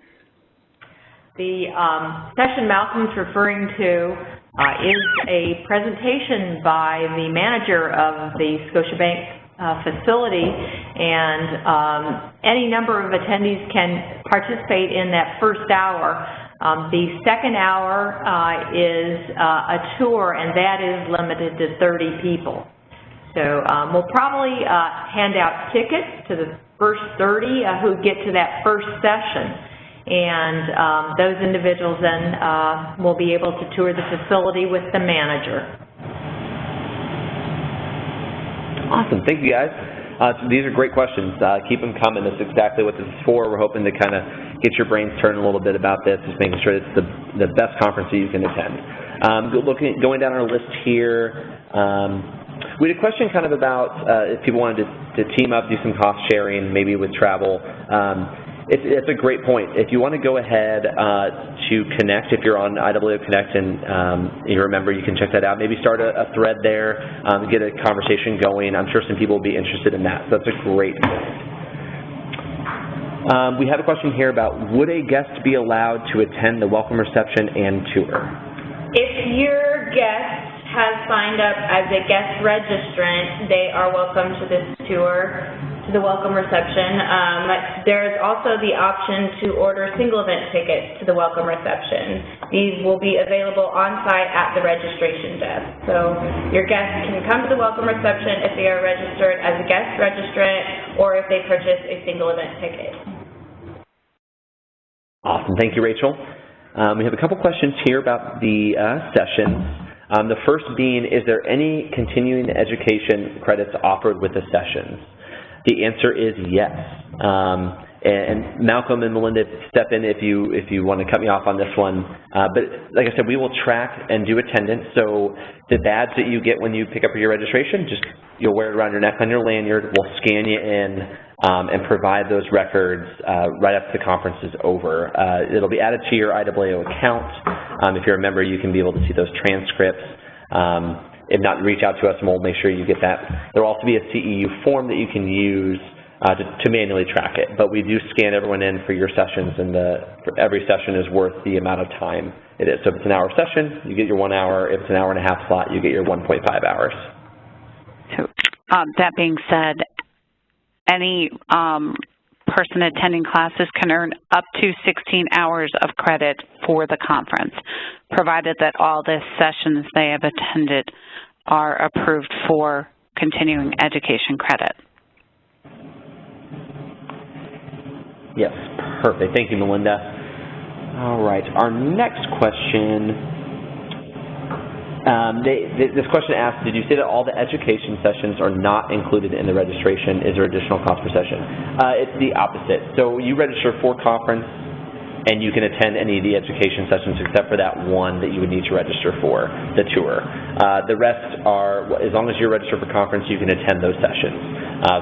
The session Malcolm's referring to is a presentation by the manager of the Scotiabank facility, and any number of attendees can participate in that first hour. The second hour is a tour, and that is limited to 30 people. So we'll probably hand out tickets to the first 30 who get to that first session, and those individuals then will be able to tour the facility with the manager. Awesome. Thank you, guys. These are great questions. Keep them coming. That's exactly what this is for. We're hoping to kind of get your brains turning a little bit about this, just making sure it's the best conference that you can attend. Going down our list here, we had a question kind of about if people wanted to team up, do some cost sharing, maybe with travel. It's a great point. If you want to go ahead to connect, if you're on IAAO Connect and you remember, you can check that out. Maybe start a thread there, get a conversation going. I'm sure some people will be interested in that. So that's a great point. We have a question here about, would a guest be allowed to attend the welcome reception and tour? If your guest has signed up as a guest registrant, they are welcome to this tour, to the welcome reception. There is also the option to order single event tickets to the welcome reception. These will be available on site at the registration desk. So your guests can come to the welcome reception if they are registered as a guest registrant or if they purchase a single event ticket. Awesome. Thank you, Rachel. We have a couple questions here about the sessions. The first being, is there any continuing education credits offered with the sessions? The answer is yes. And Malcolm and Melinda, step in if you want to cut me off on this one. But like I said, we will track and do attendance. So the badge that you get when you pick up your registration, just you'll wear it around your neck on your lanyard. We'll scan you in and provide those records right after the conference is over. It'll be added to your IAAO account. If you're a member, you can be able to see those transcripts. If not, reach out to us and we'll make sure you get that. There will also be a CEU form that you can use to manually track it. But we do scan everyone in for your sessions, and for every session is worth the amount of time it is. So if it's an hour session, you get your 1 hour. If it's an hour and a half slot, you get your 1.5 hours. So that being said, any person attending classes can earn up to 16 hours of credit for the conference, provided that all the sessions they have attended are approved for continuing education credit. Yes, perfect. Thank you, Melinda. All right, our next question. This question asks, did you say that all the education sessions are not included in the registration? Is there additional cost per session? It's the opposite. So you register for conference, and you can attend any of the education sessions except for that one that you would need to register for, the tour. The rest are, as long as you're registered for conference, you can attend those sessions.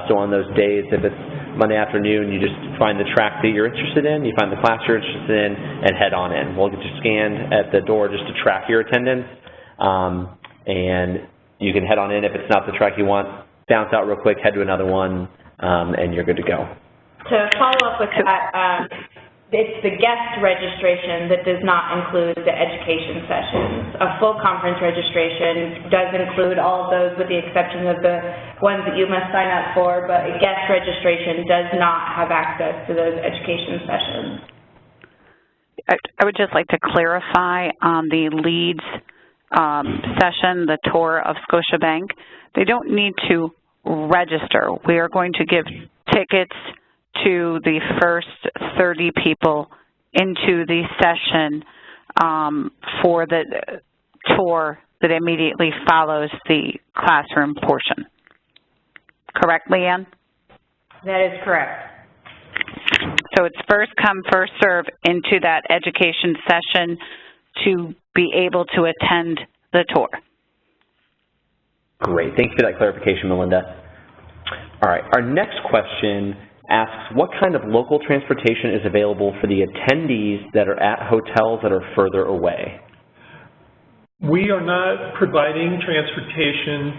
So on those days, if it's Monday afternoon, you just find the track that you're interested in, you find the class you're interested in, and head on in. We'll get you scanned at the door just to track your attendance. And you can head on in. If it's not the track you want, bounce out real quick, head to another one, and you're good to go. To follow up with that, it's the guest registration that does not include the education sessions. A full conference registration does include all of those with the exception of the ones that you must sign up for, but a guest registration does not have access to those education sessions. I would just like to clarify on the LEADS session, the tour of Scotiabank. They don't need to register. We are going to give tickets to the first 30 people into the session for the tour that immediately follows the classroom portion. Correct, Leanne? That is correct. So it's first come, first serve into that education session to be able to attend the tour. Great. Thank you for that clarification, Melinda. All right. Our next question asks, what kind of local transportation is available for the attendees that are at hotels that are further away? We are not providing transportation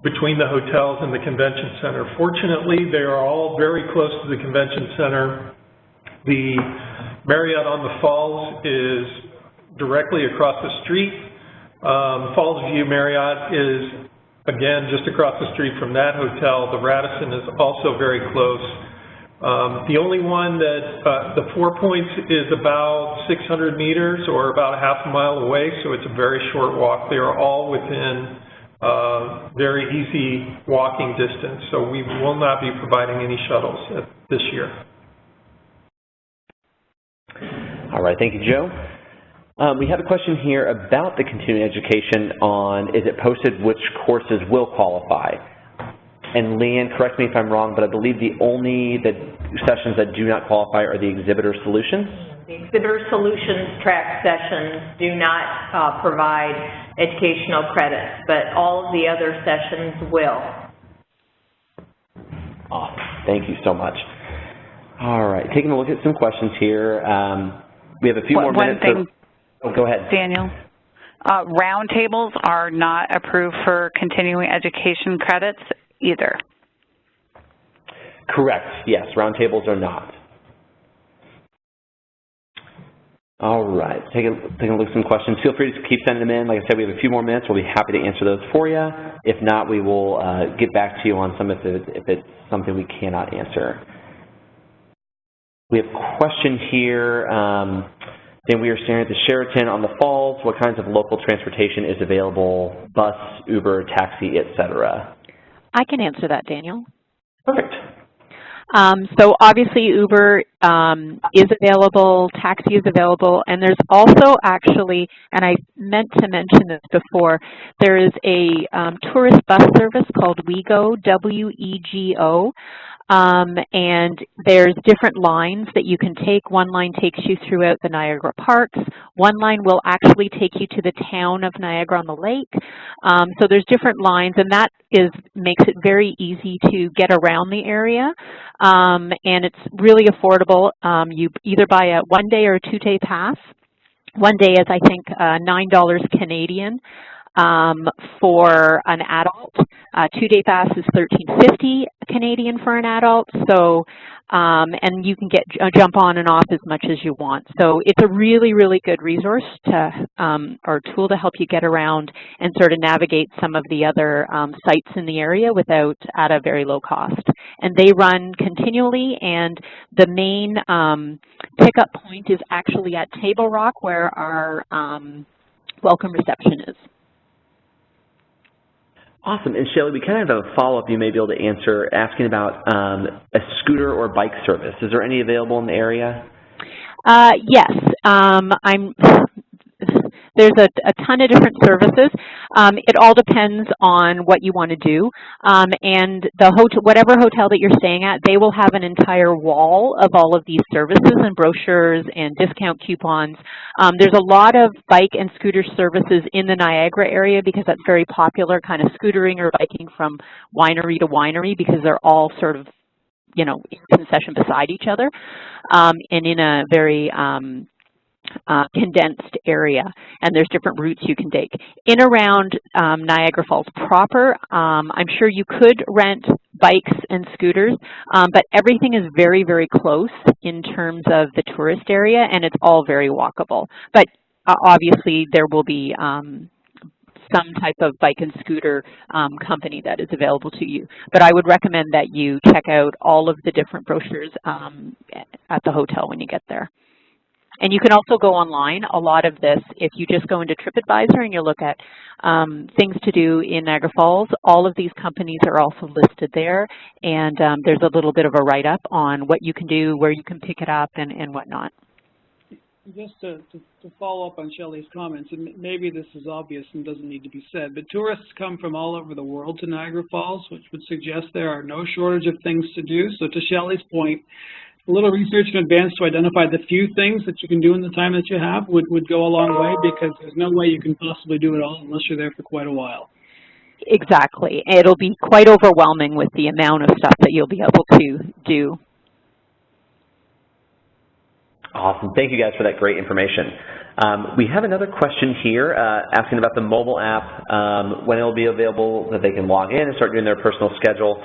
between the hotels and the convention center. Fortunately, they are all very close to the convention center. The Marriott on the Falls is directly across the street. Falls View Marriott is, again, just across the street from that hotel. The Radisson is also very close. The only one that, the 4 Points is about 600 meters or about a half a mile away, so it's a very short walk. They are all within very easy walking distance, so we will not be providing any shuttles this year. All right, thank you, Joe. We have a question here about the continuing education on, is it posted which courses will qualify? And Leanne, correct me if I'm wrong, but I believe the sessions that do not qualify are the exhibitor solutions? The exhibitor solutions track sessions do not provide educational credits, but all of the other sessions will. Awesome. Thank you so much. All right, taking a look at some questions here. We have a few more minutes. Go ahead. Daniel. Roundtables are not approved for continuing education credits either. Correct. Yes, roundtables are not. All right. Taking a look at some questions. Feel free to keep sending them in. Like I said, we have a few more minutes. We'll be happy to answer those for you. If not, we will get back to you on some if it's something we cannot answer. We have a question here. Then we are staring at the Sheraton on the Falls. What kinds of local transportation is available? Bus, Uber, taxi, etc. I can answer that, Daniel. Perfect. So obviously Uber is available, taxi is available, and there's also actually, and I meant to mention this before, there is a tourist bus service called WeGo, W-E-G-O, and there's different lines that you can take. One line takes you throughout the Niagara Parks. One line will actually take you to the town of Niagara on the Lake. So there's different lines, and that makes it very easy to get around the area, and it's really affordable. You either buy a one-day or a two-day pass. One day is, I think, $9 Canadian. For an adult. 2-day pass is $13.50 Canadian for an adult. So, and you can jump on and off as much as you want. So it's a really, really good resource or tool to help you get around and sort of navigate some of the other sites in the area at a very low cost. And they run continually, and the main pickup point is actually at Table Rock, where our welcome reception is. Awesome. And Shelley, we kind of have a follow-up you may be able to answer, asking about a scooter or bike service. Is there any available in the area? Yes. There's a ton of different services. It all depends on what you want to do. And whatever hotel that you're staying at, they will have an entire wall of all of these services and brochures and discount coupons. There's a lot of bike and scooter services in the Niagara area because that's very popular, kind of scootering or biking from winery to winery, because they're all sort of, in concession beside each other, and in a very condensed area, and there's different routes you can take. In around Niagara Falls proper, I'm sure you could rent bikes and scooters, but everything is very, very close in terms of the tourist area, and it's all very walkable. But obviously there will be some type of bike and scooter company that is available to you. But I would recommend that you check out all of the different brochures at the hotel when you get there. And you can also go online. A lot of this, if you just go into TripAdvisor and you look at things to do in Niagara Falls, all of these companies are also listed there. And there's a little bit of a write-up on what you can do, where you can pick it up, and whatnot. Just to follow up on Shelley's comments, and maybe this is obvious and doesn't need to be said, but tourists come from all over the world to Niagara Falls, which would suggest there are no shortage of things to do. So to Shelley's point, a little research in advance to identify the few things that you can do in the time that you have would go a long way, because there's no way you can possibly do it all unless you're there for quite a while. Exactly. It'll be quite overwhelming with the amount of stuff that you'll be able to do. Awesome. Thank you guys for that great information. We have another question here asking about the mobile app, when it will be available that they can log in and start doing their personal schedule.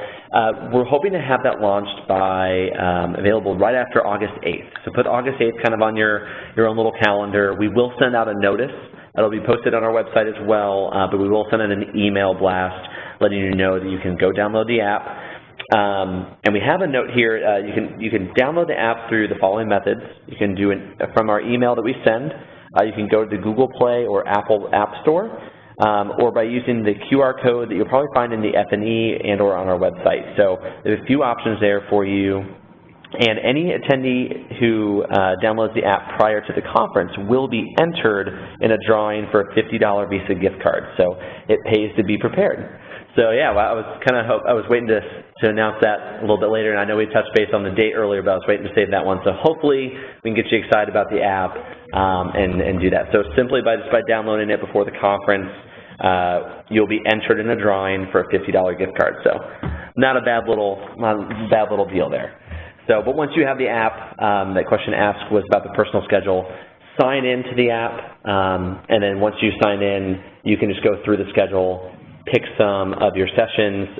We're hoping to have that launched by available right after August 8th. So put August 8th kind of on your own little calendar. We will send out a notice. It'll be posted on our website as well, but we will send out an email blast letting you know that you can go download the app. And we have a note here. You can download the app through the following methods. You can do it from our email that we send. You can go to the Google Play or Apple App Store, or by using the QR code that you'll probably find in the F&E and or on our website. So there's a few options there for you. And any attendee who downloads the app prior to the conference will be entered in a drawing for a $50 Visa gift card. So it pays to be prepared. So yeah, I was waiting to announce that a little bit later, and I know we touched base on the date earlier, but I was waiting to save that one. So hopefully we can get you excited about the app and do that. So simply just by downloading it before the conference, you'll be entered in a drawing for a $50 gift card. So not a bad little deal there. So, but once you have the app, that question asked was about the personal schedule. Sign into the app, and then once you sign in, you can just go through the schedule, pick some of your sessions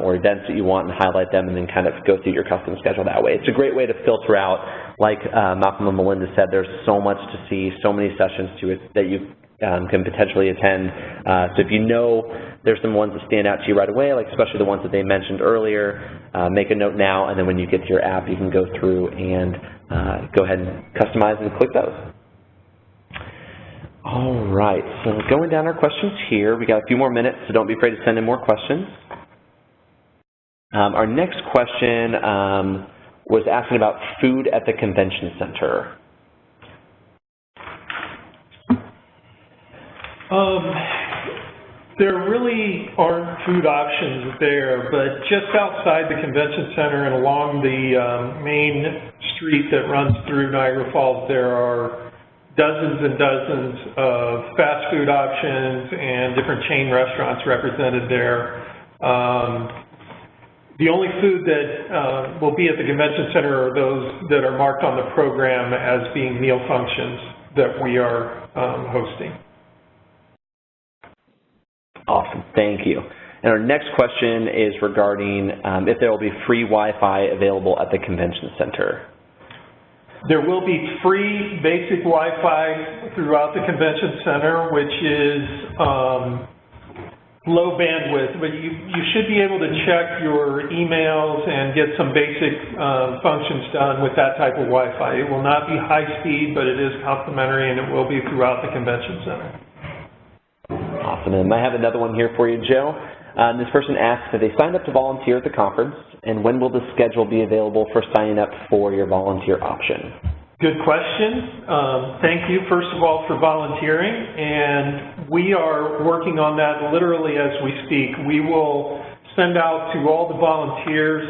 or events that you want and highlight them, and then kind of go through your custom schedule that way. It's a great way to filter out, like Malcolm and Melinda said, there's so much to see, so many sessions to it that you can potentially attend. So if you know there's some ones that stand out to you right away, like especially the ones that they mentioned earlier, make a note now, and then when you get to your app, you can go through and go ahead and customize and click those. All right, so going down our questions here, we got a few more minutes, so don't be afraid to send in more questions. Our next question was asking about food at the convention center. There really aren't food options there, but just outside the convention center and along the main street that runs through Niagara Falls, there are dozens and dozens of fast food options and different chain restaurants represented there. The only food that will be at the convention center are those that are marked on the program as being meal functions that we are hosting. Awesome, thank you. And our next question is regarding if there will be free Wi-Fi available at the convention center. There will be free basic Wi-Fi throughout the convention center, which is low bandwidth, but you should be able to check your emails and get some basic functions done with that type of Wi-Fi. It will not be high speed, but it is complimentary, and it will be throughout the convention center. Awesome, and I have another one here for you, Joe. This person asks if they signed up to volunteer at the conference, and when will the schedule be available for signing up for your volunteer option? Good question. Thank you, first of all, for volunteering, and we are working on that literally as we speak. We will send out to all the volunteers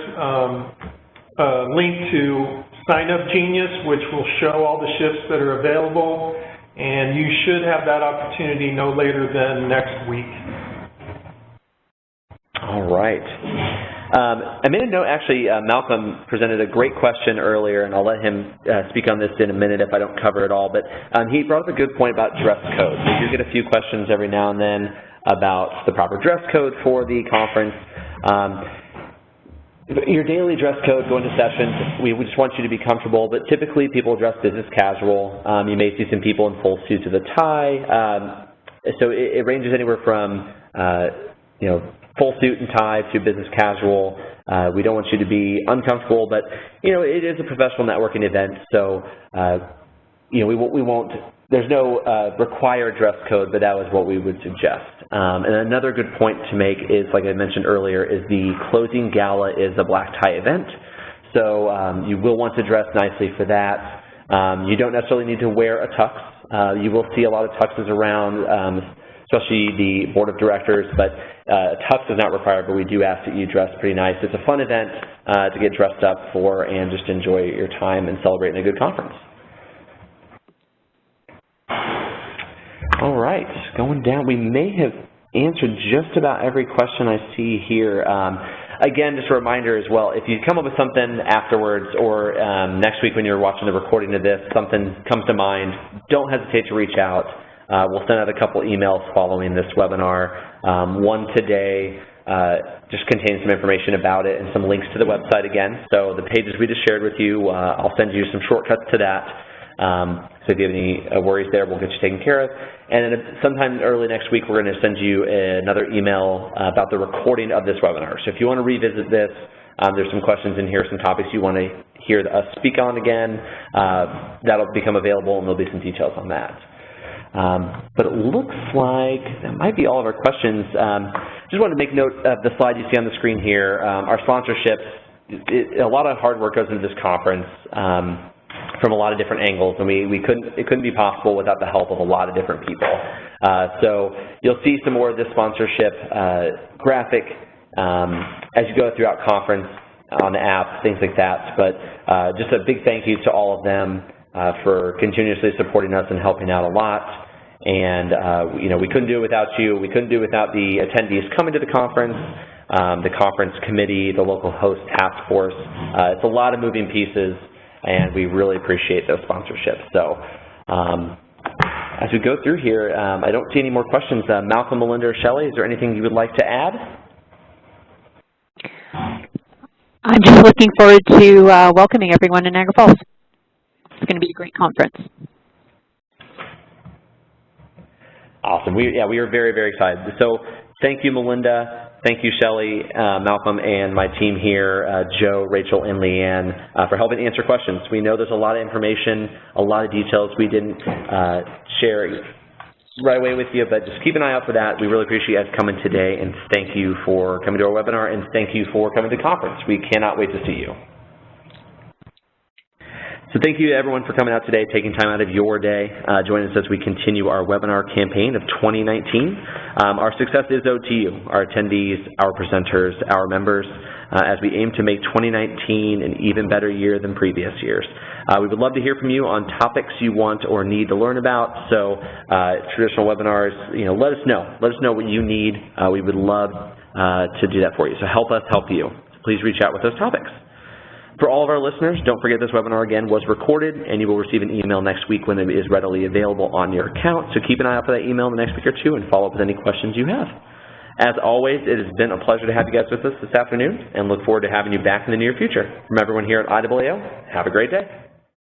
a link to Sign Up Genius, which will show all the shifts that are available, and you should have that opportunity no later than next week. All right. I made a note, actually, Malcolm presented a great question earlier, and I'll let him speak on this in a minute if I don't cover it all, but he brought up a good point about dress code. We do get a few questions every now and then about the proper dress code for the conference. Your daily dress code going to sessions, we just want you to be comfortable, but typically people dress business casual. You may see some people in full suits with a tie. So it ranges anywhere from, full suit and tie to business casual. We don't want you to be uncomfortable, but, it is a professional networking event, so, we won't, there's no required dress code, but that was what we would suggest. And another good point to make is, like I mentioned earlier, is the closing gala is a black tie event. So you will want to dress nicely for that. You don't necessarily need to wear a tux. You will see a lot of tuxes around, especially the board of directors, but a tux is not required, but we do ask that you dress pretty nice. It's a fun event to get dressed up for and just enjoy your time and celebrate in a good conference. All right, going down, we may have answered just about every question I see here. Again, just a reminder as well, if you come up with something afterwards or next week when you're watching the recording of this, something comes to mind, don't hesitate to reach out. We'll send out a couple emails following this webinar. One today just contains some information about it and some links to the website again. So the pages we just shared with you, I'll send you some shortcuts to that. So if you have any worries there, we'll get you taken care of. And then sometime early next week, we're going to send you another email about the recording of this webinar. So if you want to revisit this, there's some questions in here, some topics you want to hear us speak on again, that'll become available and there'll be some details on that. But it looks like that might be all of our questions. Just wanted to make note of the slide you see on the screen here. Our sponsorships, a lot of hard work goes into this conference from a lot of different angles, and it couldn't be possible without the help of a lot of different people. So you'll see some more of this sponsorship graphic as you go throughout conference on the app, things like that. But just a big thank you to all of them for continuously supporting us and helping out a lot. And you know, we couldn't do it without you. We couldn't do it without the attendees coming to the conference committee, the local host task force. It's a lot of moving pieces, and we really appreciate those sponsorships. So as we go through here, I don't see any more questions. Malcolm, Melinda, or Shelley, is there anything you would like to add? I'm just looking forward to welcoming everyone in Niagara Falls. It's going to be a great conference. Awesome. We are very, very excited. So thank you, Melinda. Thank you, Shelley, Malcolm, and my team here, Joe, Rachel, and Leanne, for helping answer questions. We know there's a lot of information, a lot of details we didn't share right away with you, but just keep an eye out for that. We really appreciate you guys coming today, and thank you for coming to our webinar, and thank you for coming to the conference. We cannot wait to see you. So thank you to everyone for coming out today, taking time out of your day, joining us as we continue our webinar campaign of 2019. Our success is owed to you, our attendees, our presenters, our members, as we aim to make 2019 an even better year than previous years. We would love to hear from you on topics you want or need to learn about. So traditional webinars, let us know. Let us know what you need. We would love to do that for you. So help us help you. So please reach out with those topics. For all of our listeners, don't forget this webinar again was recorded, and you will receive an email next week when it is readily available on your account. So keep an eye out for that email in the next week or two and follow up with any questions you have. As always, it has been a pleasure to have you guys with us this afternoon, and look forward to having you back in the near future. From everyone here at IAAO, have a great day.